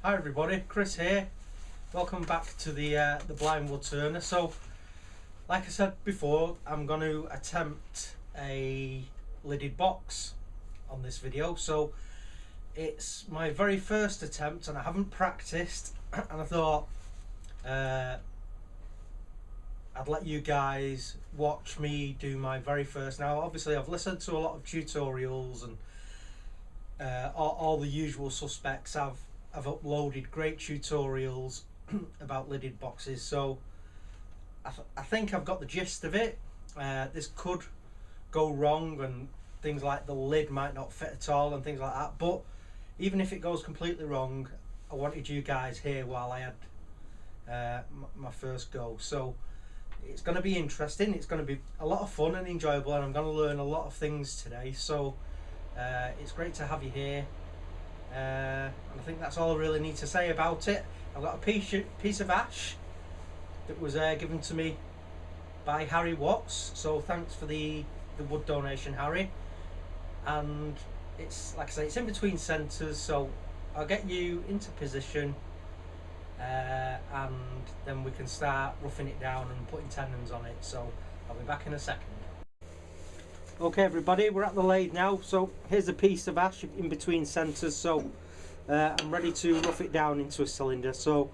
Hi everybody, Chris here. Welcome back to the blind wood turner. So, like I said before, I'm going to attempt a lidded box on this video. So, it's my very first attempt, and I haven't practiced. And I thought I'd let you guys watch me do my very first. Now, obviously, I've listened to a lot of tutorials and all the usual suspects. I've uploaded great tutorials about lidded boxes, so I think I've got the gist of it. This could go wrong, and things like the lid might not fit at all and things like that, but even if it goes completely wrong, I wanted you guys here while I had my first go. So it's going to be interesting, it's going to be a lot of fun and enjoyable, and I'm going to learn a lot of things today. So it's great to have you here. And I think that's all I really need to say about it. I've got a piece of ash that was given to me by Harry Watts, so thanks for the wood donation, Harry. And it's, like I say, it's in between centres, so I'll get you into position and then we can start roughing it down and putting tenons on it. So I'll be back in a second. Okay everybody, we're at the lathe now, so here's a piece of ash in between centres, so I'm ready to rough it down into a cylinder. So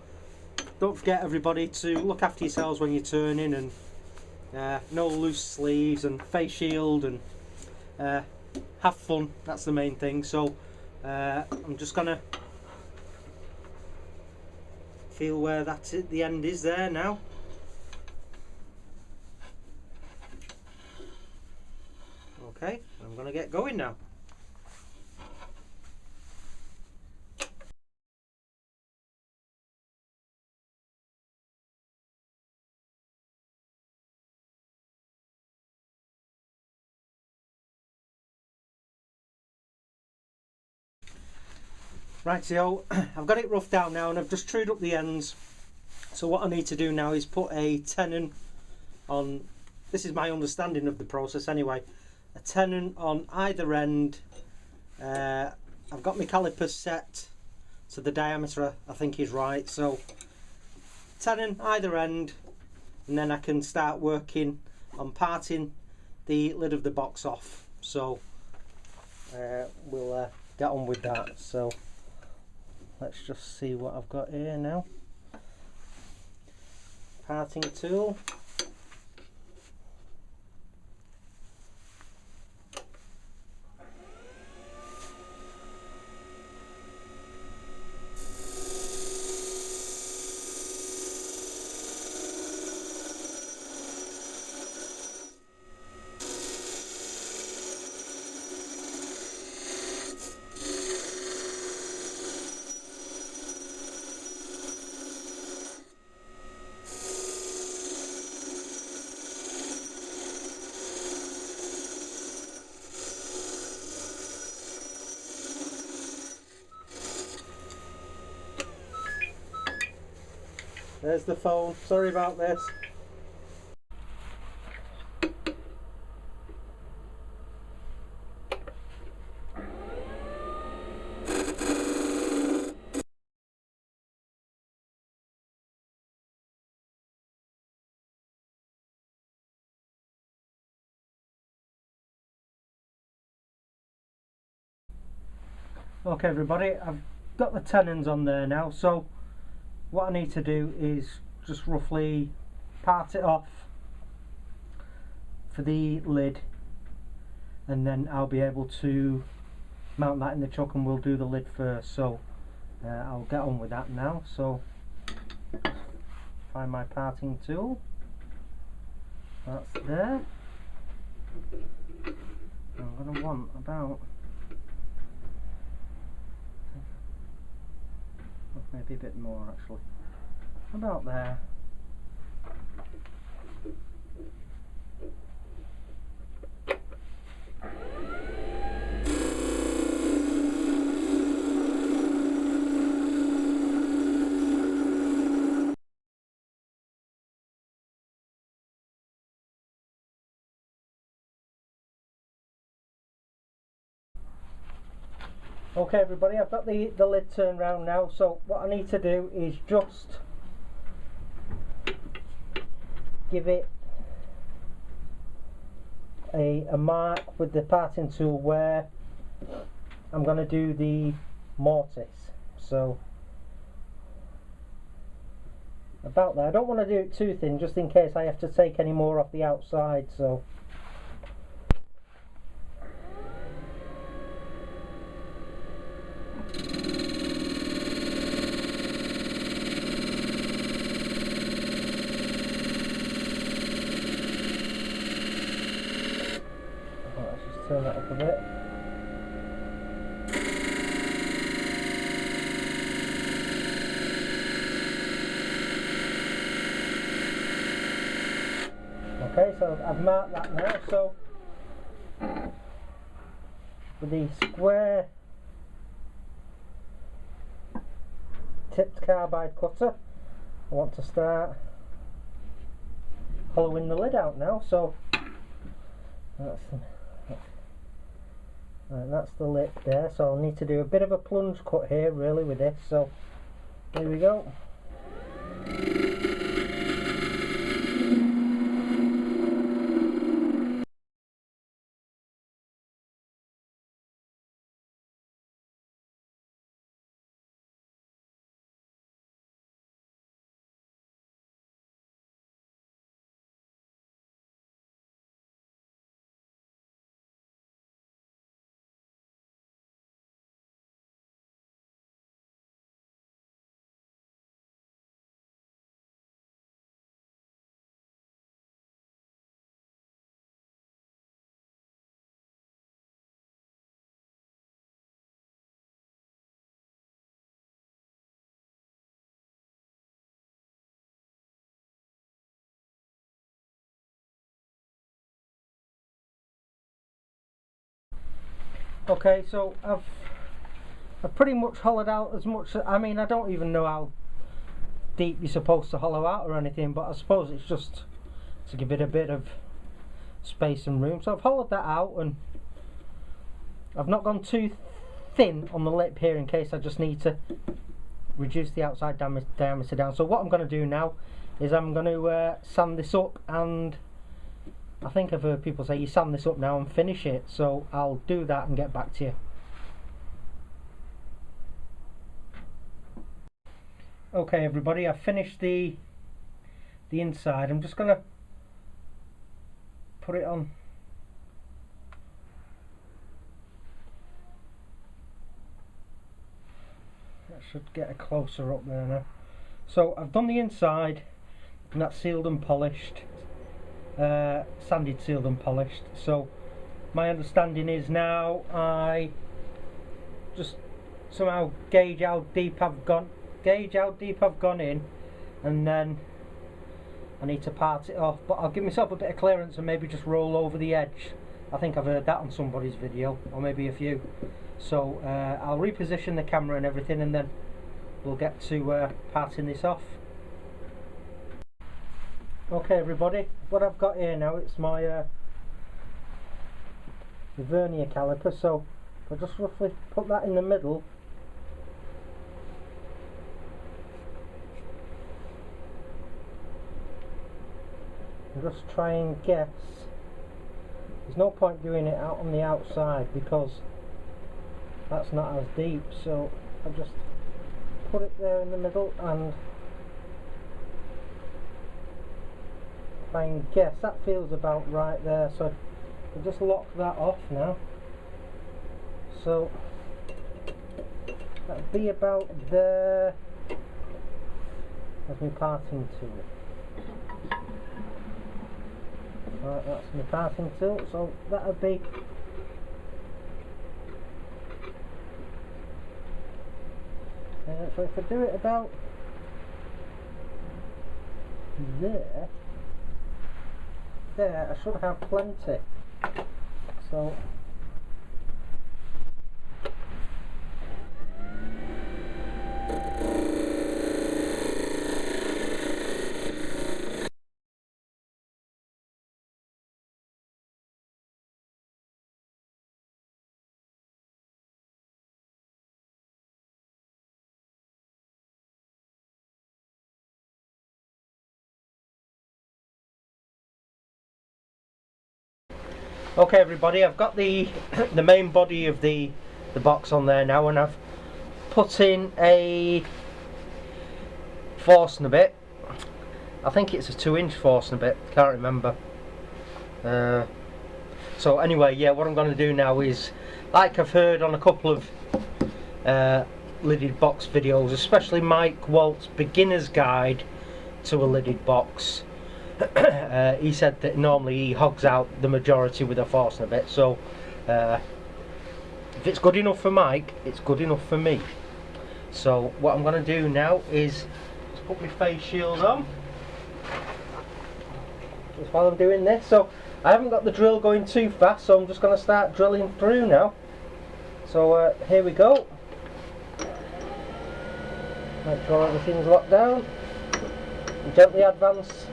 don't forget everybody to look after yourselves when you're turning, and no loose sleeves and face shield, and have fun, that's the main thing. So I'm just gonna feel where that's at the end is there now. Okay, I'm going to get going now. Right, so I've got it roughed down now, and I've just trued up the ends. So what I need to do now is put a tenon on. This is my understanding of the process anyway. A tenon on either end. I've got my calipers set so the diameter I think is right, so tenon either end, and then I can start working on parting the lid of the box off. So we'll get on with that. So let's just see what I've got here now. Parting tool. There's the phone, sorry about this. Okay everybody, I've got the tenons on there now, so what I need to do is just roughly part it off for the lid, and then I'll be able to mount that in the chuck, and we'll do the lid first. So I'll get on with that now. So find my parting tool, that's there. I'm going to want about maybe a bit more actually, about there. Okay everybody, I've got the lid turned round now, so what I need to do is just give it a mark with the parting tool where I'm going to do the mortise. So about there. I don't want to do it too thin just in case I have to take any more off the outside, so let's just turn that up a bit. Okay, so I've marked that now, so with the square tipped carbide cutter I want to start hollowing the lid out now, so that's the lip there, so I'll need to do a bit of a plunge cut here really with this, so here we go. Okay, so I've pretty much hollowed out as much. I mean, I don't even know how deep you're supposed to hollow out or anything, but I suppose it's just to give it a bit of space and room. So I've hollowed that out, and I've not gone too thin on the lip here in case I just need to reduce the outside diameter down. So what I'm going to do now is I'm going to sand this up, and I think I've heard people say you sand this up now and finish it, so I'll do that and get back to you. Okay everybody, I've finished the inside. I'm just going to put it on. That should get a closer up there now. So I've done the inside, and that's sealed and polished. Sanded, sealed and polished. So my understanding is now I just somehow gauge how deep I've gone in, and then I need to part it off, but I'll give myself a bit of clearance and maybe just roll over the edge. I think I've heard that on somebody's video, or maybe a few. So I'll reposition the camera and everything, and then we'll get to parting this off. Okay everybody, what I've got here now, it's my the vernier caliper, so I'll just roughly put that in the middle. And just try and guess. There's no point doing it out on the outside because that's not as deep, so I just put it there in the middle and try and guess. That feels about right there, so I'll just lock that off now. So that'll be about there as my parting tool. Right, that's my parting tool, so that'll be so if I do it about there, I should have plenty. So Okay everybody, I've got the the main body of the box on there now, and I've put in a Forstner bit. I think it's a 2-inch Forstner bit, can't remember. So anyway, yeah, what I'm going to do now is, like I've heard on a couple of lidded box videos, especially Mike Walt's beginner's guide to a lidded box, he said that normally he hogs out the majority with a Forstner bit. So if it's good enough for Mike, it's good enough for me. So what I'm going to do now is just put my face shield on just while I'm doing this. So I haven't got the drill going too fast, so I'm just going to start drilling through now. So here we go. Make sure everything's locked down and gently advance.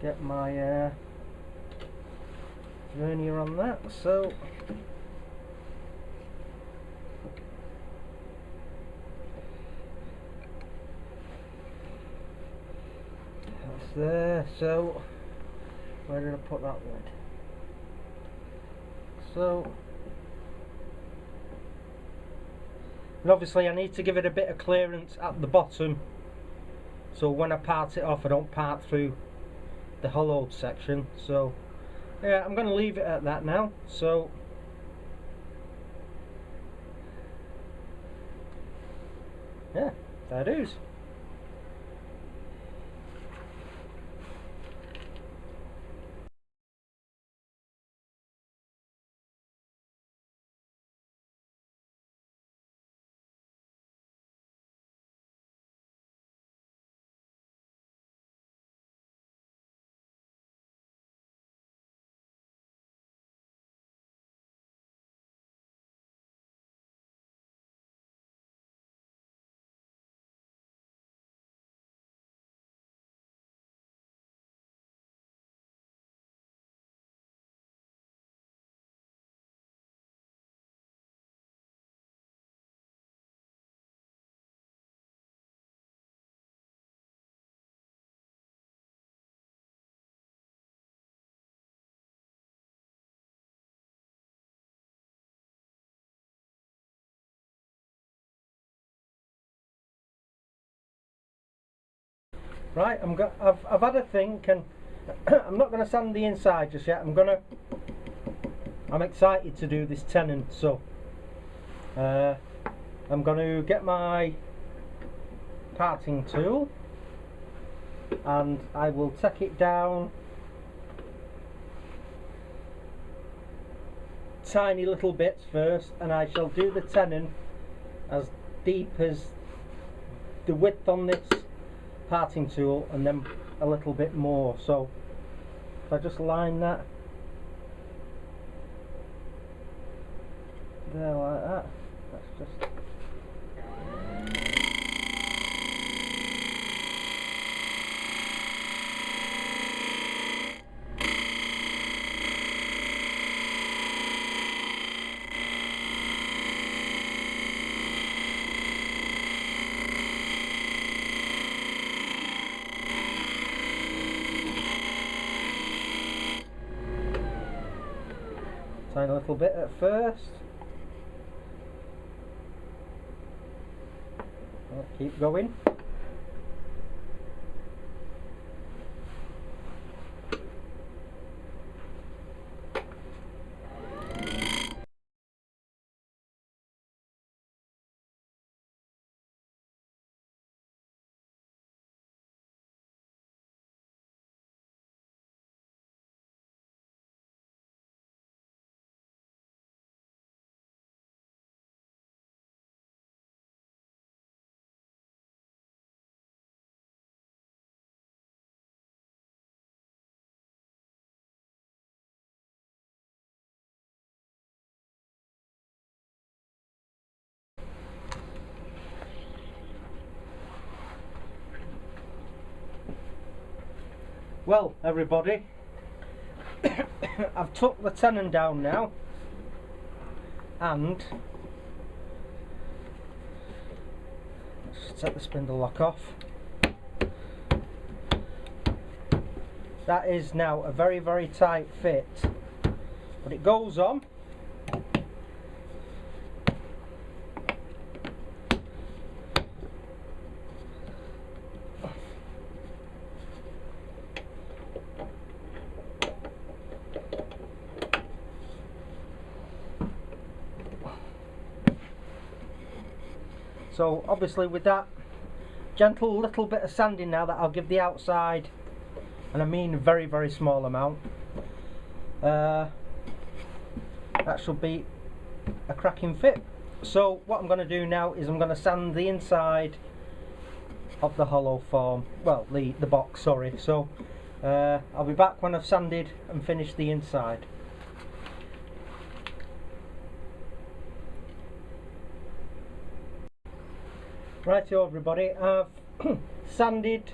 Get my vernier on that. So that's there. So where did I put that lid? So, and obviously I need to give it a bit of clearance at the bottom, so when I part it off I don't part through the hollowed section. So yeah, I'm going to leave it at that now. So yeah, that is. Right, I've had a think, and I'm not going to sand the inside just yet. I'm excited to do this tenon, so I'm going to get my parting tool and I will take it down tiny little bits first, and I shall do the tenon as deep as the width on this parting tool, and then a little bit more. So if I just line that there like that, that's just tiny little bit at first, Keep going. Well, everybody, I've took the tenon down now, and let's take the spindle lock off. That is now a very, very tight fit, but it goes on. So obviously with that gentle little bit of sanding now that I'll give the outside, and I mean a very, very small amount, that should be a cracking fit. So what I'm going to do now is I'm going to sand the inside of the hollow form, well the box, sorry. So I'll be back when I've sanded and finished the inside. Righto everybody, I've sanded,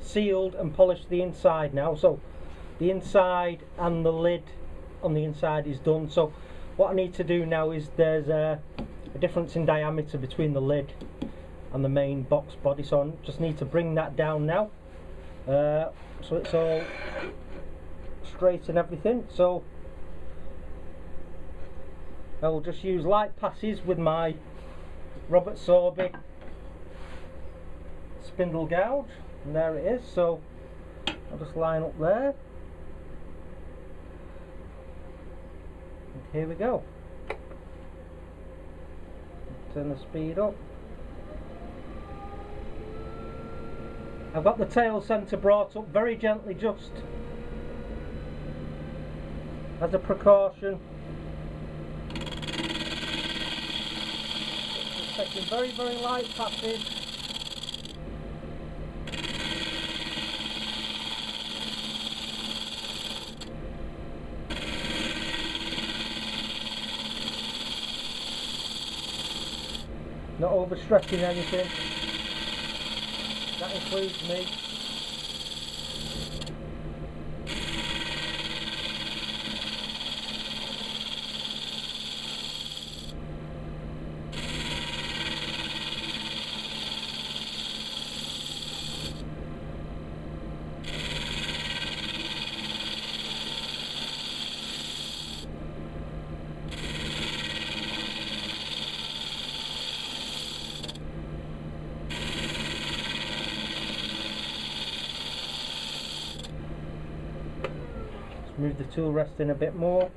sealed and polished the inside now. So the inside and the lid on the inside is done. So what I need to do now is there's a difference in diameter between the lid and the main box body, so I just need to bring that down now, so it's all straight and everything. So I will just use light passes with my Robert Sorby spindle gouge, and there it is. So I'll just line up there, and here we go. Turn the speed up. I've got the tail centre brought up very gently, just as a precaution. Just taking very, very light passes. Not overstretching anything. That includes me. Move the tool rest in a bit more.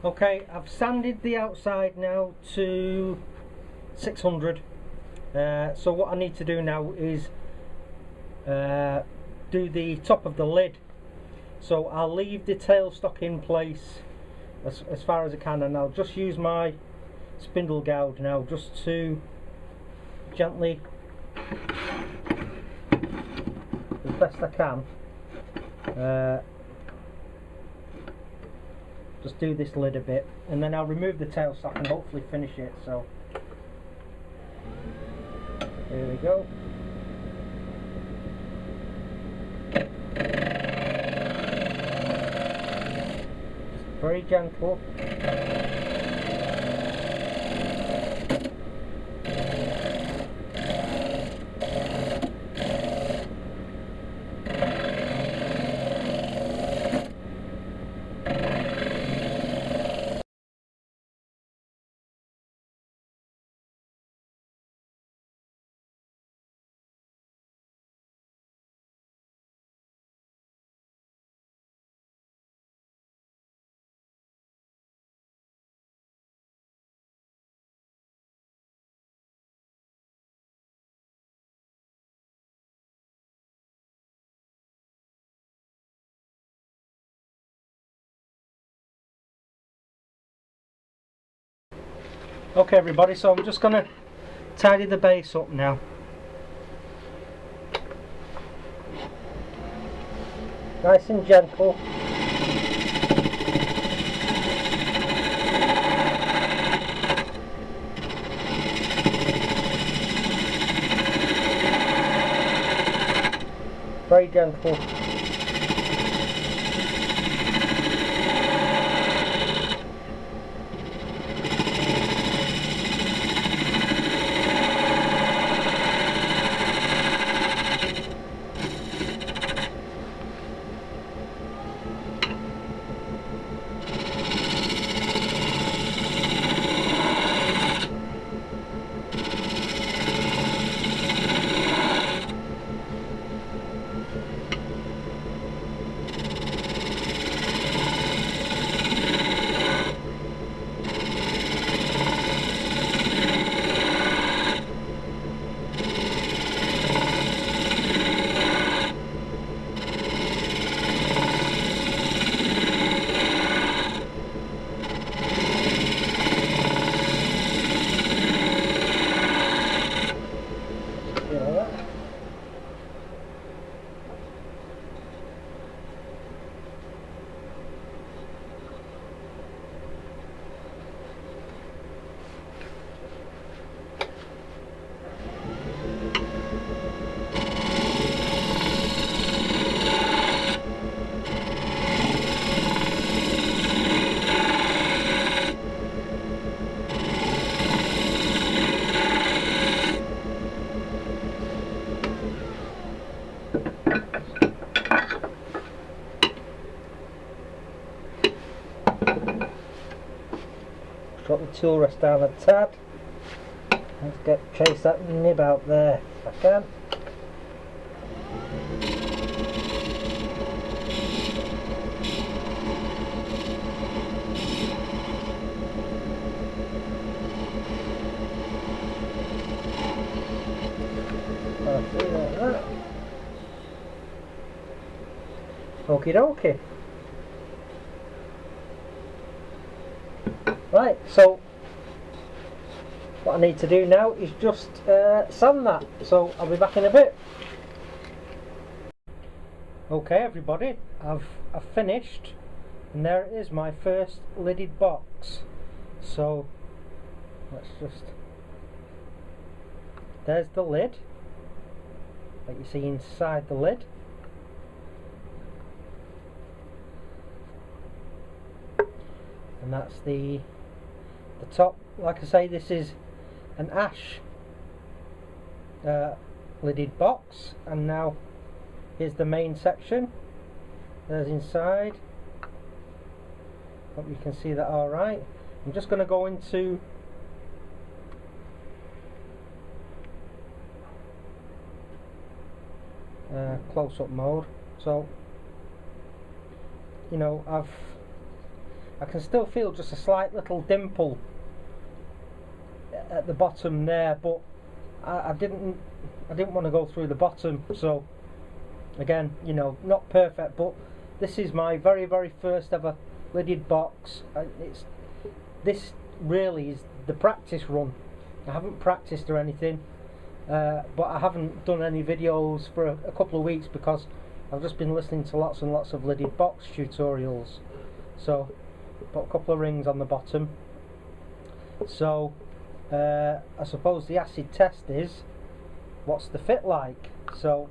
Okay, I've sanded the outside now to 600. So what I need to do now is do the top of the lid. So I'll leave the tailstock in place as far as I can, and I'll just use my spindle gouge now just to gently, as best I can, just do this lid a bit, and then I'll remove the tailstock and hopefully finish it. So here we go. Just very gentle. Okay everybody, so I'm just going to tidy the base up now. Nice and gentle. Very gentle. Drop the tool rest down a tad. Let's chase that nib out there if I can. Like that. Okie dokie. Right, so what I need to do now is just sand that, so I'll be back in a bit. Okay everybody, I've finished, and there it is, my first lidded box. So let's just, there's the lid that you see inside the lid. And that's the top. Like I say, this is an ash lidded box, and now here's the main section. There's inside. Hope you can see that all right. I'm just going to go into close-up mode. So, you know, I can still feel just a slight little dimple at the bottom there, but I didn't want to go through the bottom. So again, you know, not perfect, but this is my very first ever lidded box. This really is the practice run. I haven't practiced or anything, but I haven't done any videos for a couple of weeks because I've just been listening to lots and lots of lidded box tutorials. So put a couple of rings on the bottom. So I suppose the acid test is, what's the fit like? So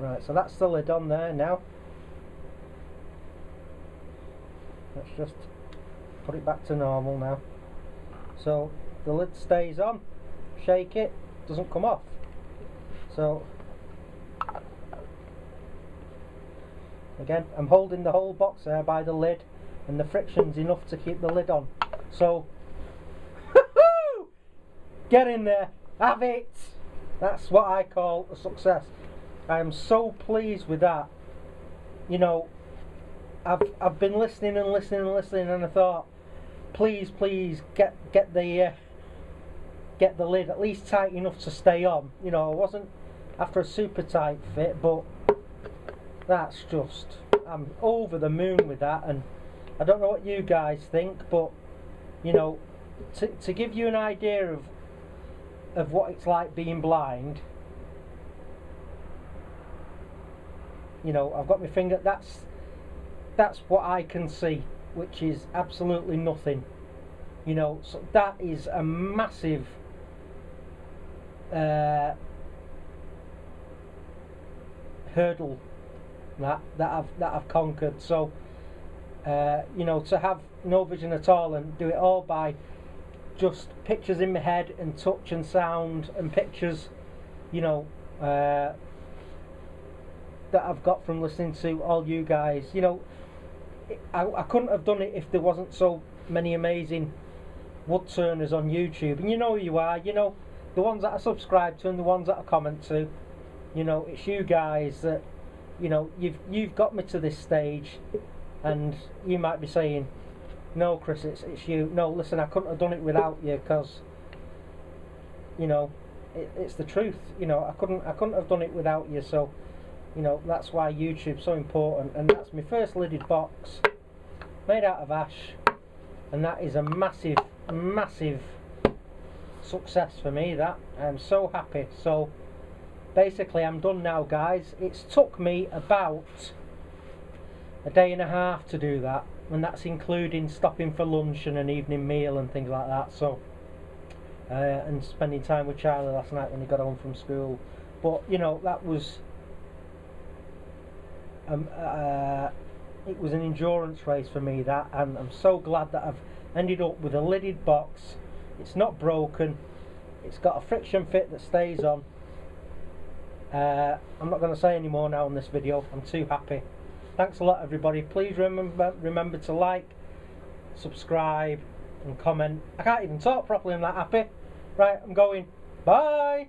right, so that's the lid on there now. Let's just put it back to normal now. So the lid stays on, shake it, doesn't come off. So again, I'm holding the whole box there by the lid, and the friction's enough to keep the lid on. So get in there, have it. That's what I call a success. I am so pleased with that. You know, I've been listening and listening and listening, and I thought, please get the lid at least tight enough to stay on. You know, I wasn't after a super tight fit, but that's just, I'm over the moon with that. And I don't know what you guys think, but you know, to give you an idea of what it's like being blind, you know, I've got my finger, that's what I can see, which is absolutely nothing. You know, so that is a massive hurdle that I've conquered. So you know, to have no vision at all and do it all by just pictures in my head and touch and sound and pictures, you know, that I've got from listening to all you guys. You know, I couldn't have done it if there wasn't so many amazing wood turners on YouTube. And you know who you are, you know, the ones that I subscribe to and the ones that I comment to. You know, it's you guys that, you know, you've got me to this stage. And you might be saying, no Chris, it's you. No, listen, I couldn't have done it without you, because you know, it's the truth. You know, I couldn't have done it without you. So you know, that's why YouTube's so important. And that's my first lidded box, made out of ash, and that is a massive success for me. That I'm so happy. So basically I'm done now, guys. It's took me about a day and a half to do that, and that's including stopping for lunch and an evening meal and things like that. So and spending time with Charlie last night when he got home from school. But you know, that was it was an endurance race for me, that, and I'm so glad that I've ended up with a lidded box. It's not broken, it's got a friction fit that stays on. I'm not going to say any more now on this video. I'm too happy. Thanks a lot, everybody. Please remember to like, subscribe and comment. I can't even talk properly, I'm that happy. Right, I'm going. Bye.